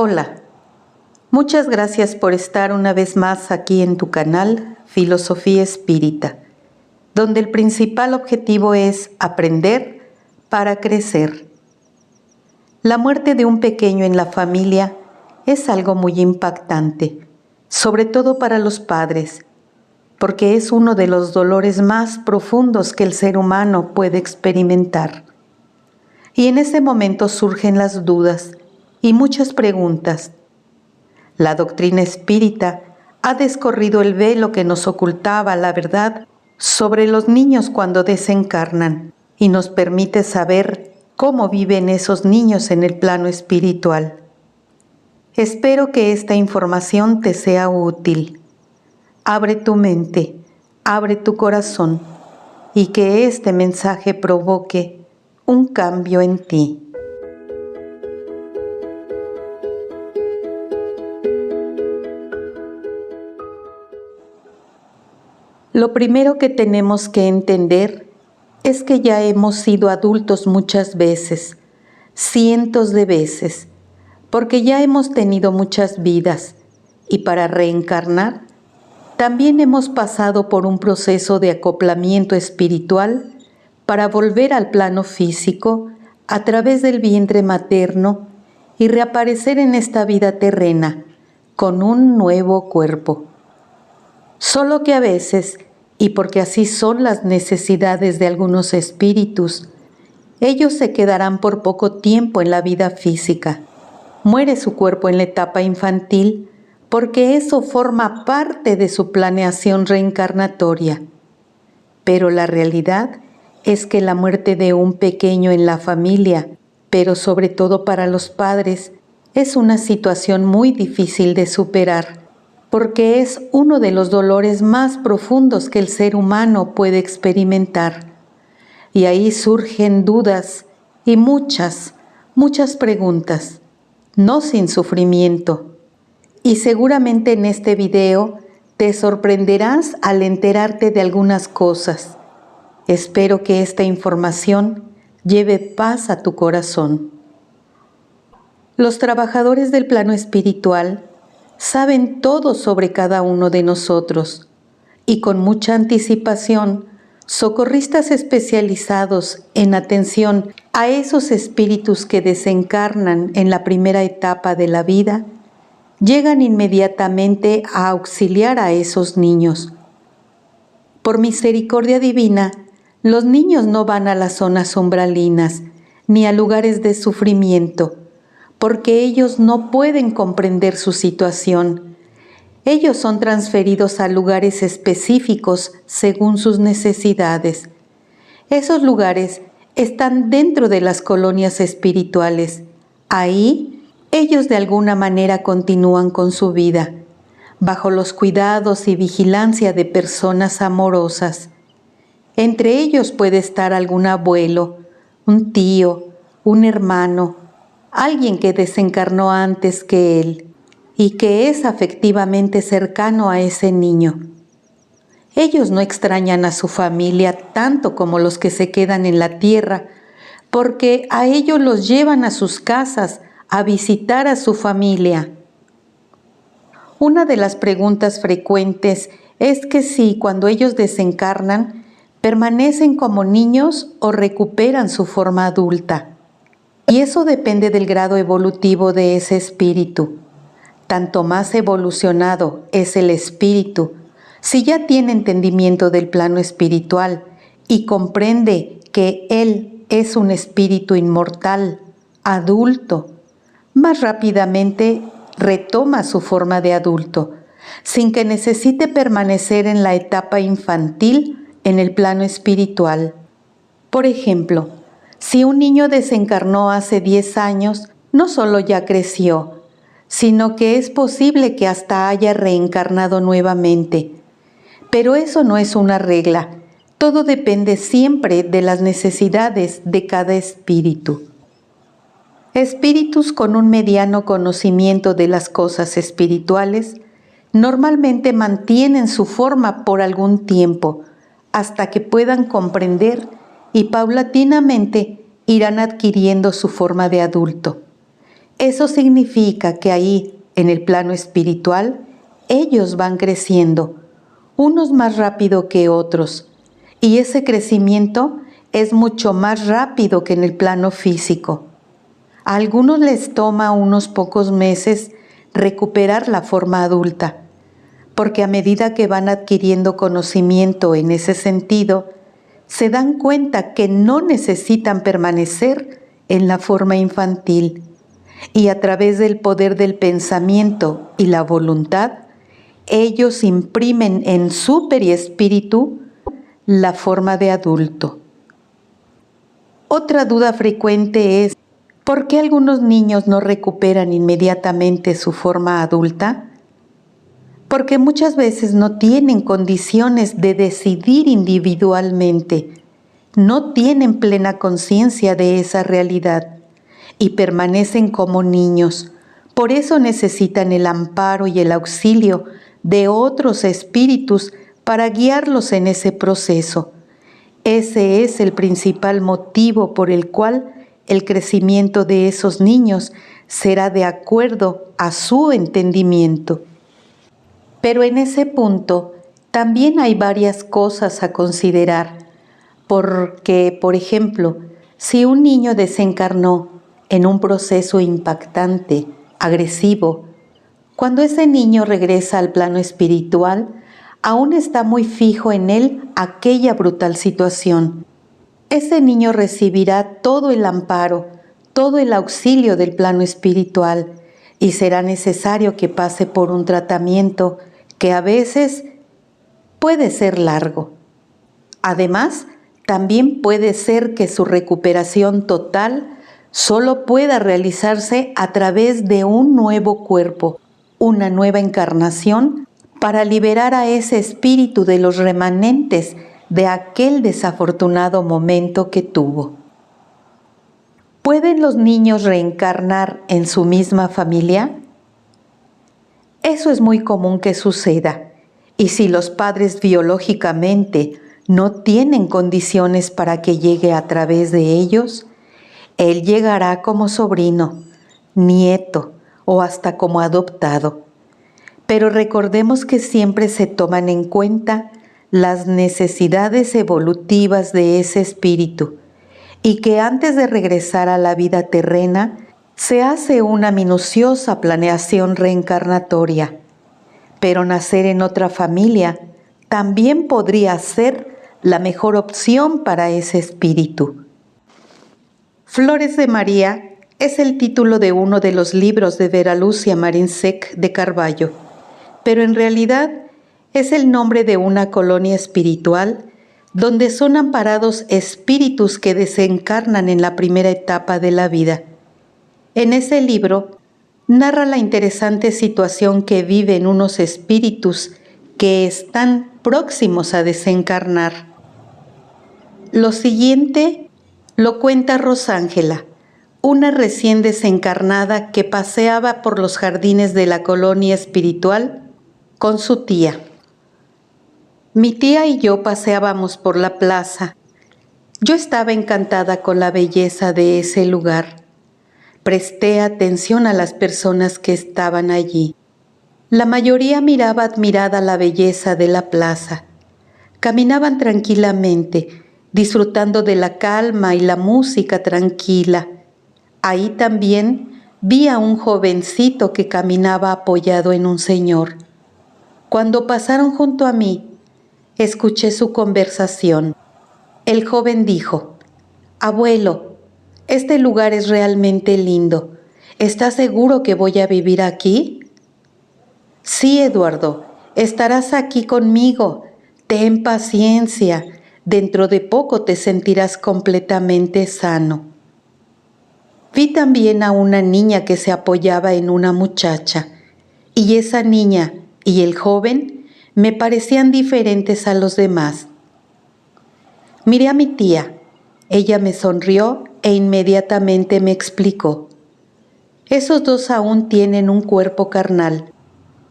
Hola, muchas gracias por estar una vez más aquí en tu canal Filosofía Espírita, donde el principal objetivo es aprender para crecer. La muerte de un pequeño en la familia es algo muy impactante, sobre todo para los padres, porque es uno de los dolores más profundos que el ser humano puede experimentar. Y en ese momento surgen las dudas y muchas preguntas. La doctrina espírita ha descorrido el velo que nos ocultaba la verdad sobre los niños cuando desencarnan y nos permite saber cómo viven esos niños en el plano espiritual. Espero que esta información te sea útil. Abre tu mente, abre tu corazón y que este mensaje provoque un cambio en ti. Lo primero que tenemos que entender es que ya hemos sido adultos muchas veces, cientos de veces, porque ya hemos tenido muchas vidas y para reencarnar también hemos pasado por un proceso de acoplamiento espiritual para volver al plano físico a través del vientre materno y reaparecer en esta vida terrena con un nuevo cuerpo. Solo que a veces, y porque así son las necesidades de algunos espíritus, ellos se quedarán por poco tiempo en la vida física. Muere su cuerpo en la etapa infantil porque eso forma parte de su planeación reencarnatoria. Pero la realidad es que la muerte de un pequeño en la familia, pero sobre todo para los padres, es una situación muy difícil de superar, porque es uno de los dolores más profundos que el ser humano puede experimentar. Y ahí surgen dudas y muchas preguntas, no sin sufrimiento. Y seguramente en este video te sorprenderás al enterarte de algunas cosas. Espero que esta información lleve paz a tu corazón. Los trabajadores del plano espiritual saben todo sobre cada uno de nosotros y con mucha anticipación, socorristas especializados en atención a esos espíritus que desencarnan en la primera etapa de la vida, llegan inmediatamente a auxiliar a esos niños. Por misericordia divina, los niños no van a las zonas umbralinas ni a lugares de sufrimiento, porque ellos no pueden comprender su situación. Ellos son transferidos a lugares específicos según sus necesidades. Esos lugares están dentro de las colonias espirituales. Ahí, ellos de alguna manera continúan con su vida, bajo los cuidados y vigilancia de personas amorosas. Entre ellos puede estar algún abuelo, un tío, un hermano, alguien que desencarnó antes que él y que es afectivamente cercano a ese niño. Ellos no extrañan a su familia tanto como los que se quedan en la tierra, porque a ellos los llevan a sus casas a visitar a su familia. Una de las preguntas frecuentes es que si cuando ellos desencarnan, permanecen como niños o recuperan su forma adulta. Y eso depende del grado evolutivo de ese espíritu. Tanto más evolucionado es el espíritu, si ya tiene entendimiento del plano espiritual y comprende que él es un espíritu inmortal, adulto, más rápidamente retoma su forma de adulto, sin que necesite permanecer en la etapa infantil en el plano espiritual. Por ejemplo, si un niño desencarnó hace 10 años, no solo ya creció, sino que es posible que hasta haya reencarnado nuevamente. Pero eso no es una regla, todo depende siempre de las necesidades de cada espíritu. Espíritus con un mediano conocimiento de las cosas espirituales normalmente mantienen su forma por algún tiempo, hasta que puedan comprender y paulatinamente irán adquiriendo su forma de adulto. Eso significa que ahí, en el plano espiritual, ellos van creciendo, unos más rápido que otros, y ese crecimiento es mucho más rápido que en el plano físico. A algunos les toma unos pocos meses recuperar la forma adulta, porque a medida que van adquiriendo conocimiento en ese sentido, se dan cuenta que no necesitan permanecer en la forma infantil, y a través del poder del pensamiento y la voluntad, ellos imprimen en su periespíritu la forma de adulto. Otra duda frecuente es, ¿por qué algunos niños no recuperan inmediatamente su forma adulta? Porque muchas veces no tienen condiciones de decidir individualmente, no tienen plena conciencia de esa realidad y permanecen como niños. Por eso necesitan el amparo y el auxilio de otros espíritus para guiarlos en ese proceso. Ese es el principal motivo por el cual el crecimiento de esos niños será de acuerdo a su entendimiento. Pero en ese punto también hay varias cosas a considerar, porque, por ejemplo, si un niño desencarnó en un proceso impactante, agresivo, cuando ese niño regresa al plano espiritual, aún está muy fijo en él aquella brutal situación. Ese niño recibirá todo el amparo, todo el auxilio del plano espiritual, y será necesario que pase por un tratamiento que a veces puede ser largo. Además, también puede ser que su recuperación total solo pueda realizarse a través de un nuevo cuerpo, una nueva encarnación, para liberar a ese espíritu de los remanentes de aquel desafortunado momento que tuvo. ¿Pueden los niños reencarnar en su misma familia? Eso es muy común que suceda, y si los padres biológicamente no tienen condiciones para que llegue a través de ellos, él llegará como sobrino, nieto o hasta como adoptado. Pero recordemos que siempre se toman en cuenta las necesidades evolutivas de ese espíritu y que antes de regresar a la vida terrena se hace una minuciosa planeación reencarnatoria. Pero nacer en otra familia también podría ser la mejor opción para ese espíritu. Flores de María es el título de uno de los libros de Vera Lúcia Marinsek de Carballo, pero en realidad es el nombre de una colonia espiritual donde son amparados espíritus que desencarnan en la primera etapa de la vida. En ese libro narra la interesante situación que viven unos espíritus que están próximos a desencarnar. Lo siguiente lo cuenta Rosángela, una recién desencarnada que paseaba por los jardines de la colonia espiritual con su tía. Mi tía y yo paseábamos por la plaza. Yo estaba encantada con la belleza de ese lugar. Presté atención a las personas que estaban allí. La mayoría miraba admirada la belleza de la plaza. Caminaban tranquilamente, disfrutando de la calma y la música tranquila. Ahí también vi a un jovencito que caminaba apoyado en un señor. Cuando pasaron junto a mí, escuché su conversación. El joven dijo: «Abuelo, este lugar es realmente lindo. ¿Estás seguro que voy a vivir aquí?» «Sí, Eduardo, estarás aquí conmigo. Ten paciencia. Dentro de poco te sentirás completamente sano». Vi también a una niña que se apoyaba en una muchacha, y esa niña y el joven me parecían diferentes a los demás. Miré a mi tía. Ella me sonrió e inmediatamente me explicó: «Esos dos aún tienen un cuerpo carnal.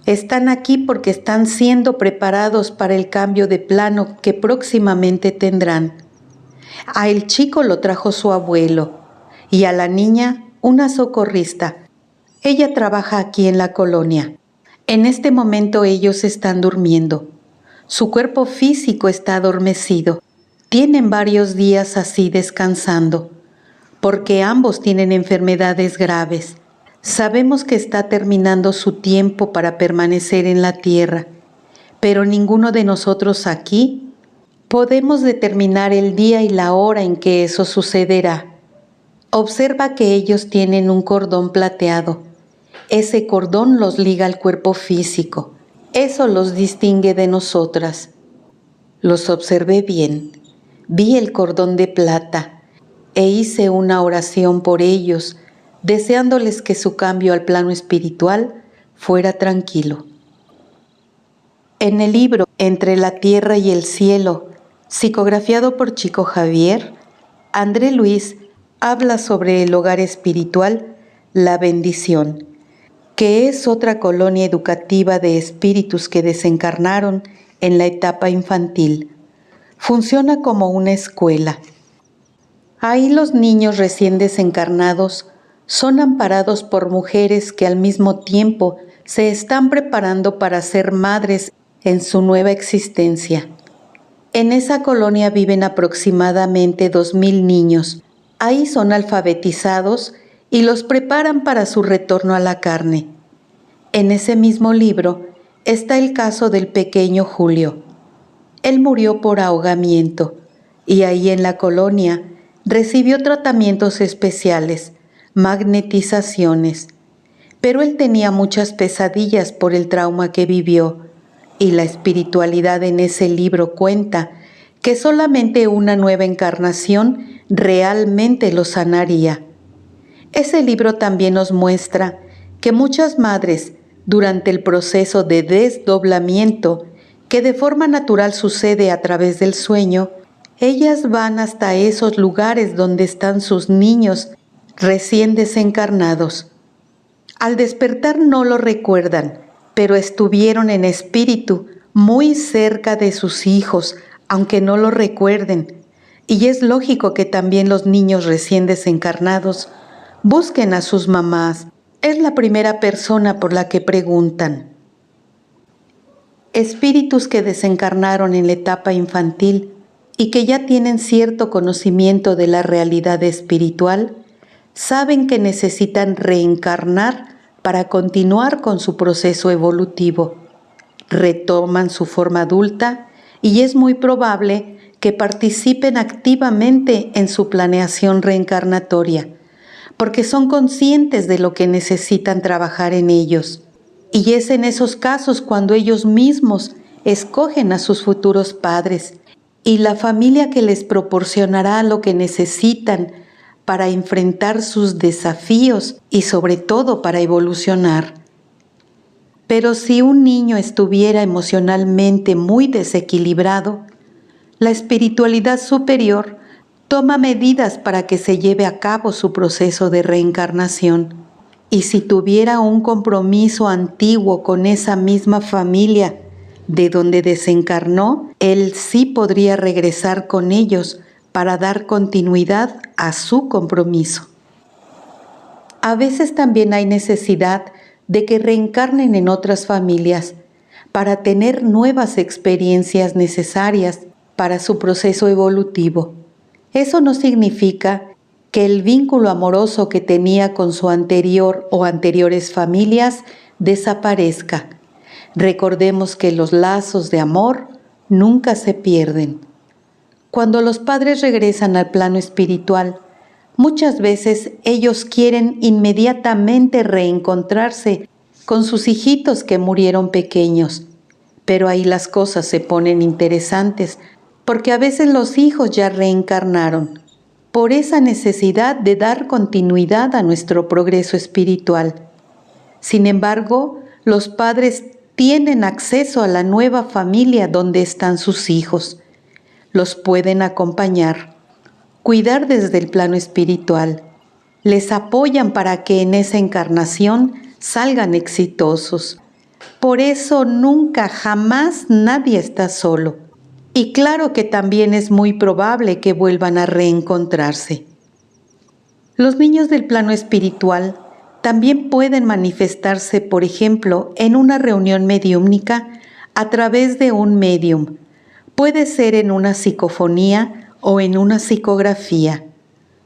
Están aquí porque están siendo preparados para el cambio de plano que próximamente tendrán. A el chico lo trajo su abuelo y a la niña una socorrista, Ella trabaja aquí en la colonia. En este momento ellos están durmiendo. Su cuerpo físico está adormecido. Tienen varios días así descansando, porque ambos tienen enfermedades graves. Sabemos que está terminando su tiempo para permanecer en la tierra, pero ninguno de nosotros aquí podemos determinar el día y la hora en que eso sucederá. Observa que ellos tienen un cordón plateado. Ese cordón los liga al cuerpo físico. Eso los distingue de nosotras. Los observé bien. Vi el cordón de plata e hice una oración por ellos, deseándoles que su cambio al plano espiritual fuera tranquilo. En el libro Entre la Tierra y el Cielo, psicografiado por Chico Javier, André Luis habla sobre el hogar espiritual La Bendición, que es otra colonia educativa de espíritus que desencarnaron en la etapa infantil. Funciona como una escuela. Ahí los niños recién desencarnados son amparados por mujeres que al mismo tiempo se están preparando para ser madres en su nueva existencia. En esa colonia viven aproximadamente 2000 niños. Ahí son alfabetizados y los preparan para su retorno a la carne. En ese mismo libro está el caso del pequeño Julio. Él murió por ahogamiento y ahí en la colonia recibió tratamientos especiales, magnetizaciones. Pero él tenía muchas pesadillas por el trauma que vivió y la espiritualidad en ese libro cuenta que solamente una nueva encarnación realmente lo sanaría. Ese libro también nos muestra que muchas madres, durante el proceso de desdoblamiento que de forma natural sucede a través del sueño, ellas van hasta esos lugares donde están sus niños recién desencarnados. Al despertar no lo recuerdan, pero estuvieron en espíritu muy cerca de sus hijos, aunque no lo recuerden. Y es lógico que también los niños recién desencarnados busquen a sus mamás. Es la primera persona por la que preguntan. Espíritus que desencarnaron en la etapa infantil y que ya tienen cierto conocimiento de la realidad espiritual, saben que necesitan reencarnar para continuar con su proceso evolutivo. Retoman su forma adulta y es muy probable que participen activamente en su planeación reencarnatoria, porque son conscientes de lo que necesitan trabajar en ellos. Y es en esos casos cuando ellos mismos escogen a sus futuros padres y la familia que les proporcionará lo que necesitan para enfrentar sus desafíos y sobre todo para evolucionar. Pero si un niño estuviera emocionalmente muy desequilibrado, la espiritualidad superior toma medidas para que se lleve a cabo su proceso de reencarnación. Y si tuviera un compromiso antiguo con esa misma familia de donde desencarnó, él sí podría regresar con ellos para dar continuidad a su compromiso. A veces también hay necesidad de que reencarnen en otras familias para tener nuevas experiencias necesarias para su proceso evolutivo. Eso no significa que el vínculo amoroso que tenía con su anterior o anteriores familias desaparezca. Recordemos que los lazos de amor nunca se pierden. Cuando los padres regresan al plano espiritual, muchas veces ellos quieren inmediatamente reencontrarse con sus hijitos que murieron pequeños. Pero ahí las cosas se ponen interesantes, porque a veces los hijos ya reencarnaron, por esa necesidad de dar continuidad a nuestro progreso espiritual. Sin embargo, los padres tienen acceso a la nueva familia donde están sus hijos. Los pueden acompañar, cuidar desde el plano espiritual. Les apoyan para que en esa encarnación salgan exitosos. Por eso nunca, jamás nadie está solo. Y claro que también es muy probable que vuelvan a reencontrarse. Los niños del plano espiritual También pueden manifestarse, por ejemplo, en una reunión mediúmnica a través de un médium. Puede ser en una psicofonía o en una psicografía,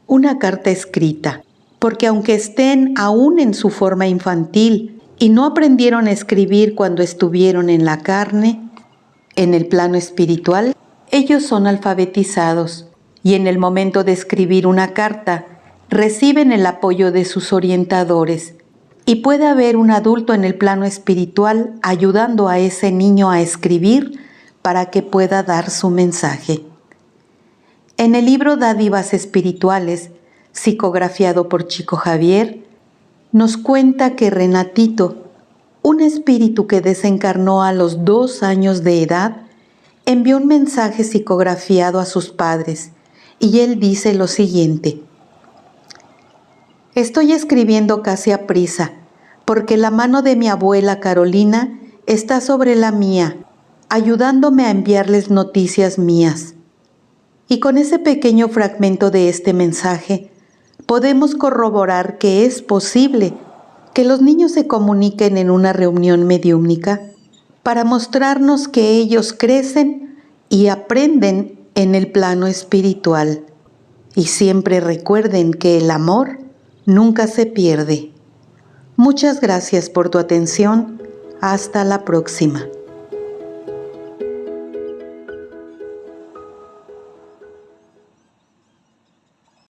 una carta escrita, porque aunque estén aún en su forma infantil y no aprendieron a escribir cuando estuvieron en la carne, en el plano espiritual, ellos son alfabetizados y en el momento de escribir una carta reciben el apoyo de sus orientadores, y puede haber un adulto en el plano espiritual ayudando a ese niño a escribir para que pueda dar su mensaje. En el libro Dádivas Espirituales, psicografiado por Chico Javier, nos cuenta que Renatito, un espíritu que desencarnó a los 2 años de edad, envió un mensaje psicografiado a sus padres, y él dice lo siguiente: estoy escribiendo casi a prisa, porque la mano de mi abuela Carolina está sobre la mía, ayudándome a enviarles noticias mías. Y con ese pequeño fragmento de este mensaje, podemos corroborar que es posible que los niños se comuniquen en una reunión mediúmnica para mostrarnos que ellos crecen y aprenden en el plano espiritual. Y siempre recuerden que el amor nunca se pierde. Muchas gracias por tu atención. Hasta la próxima.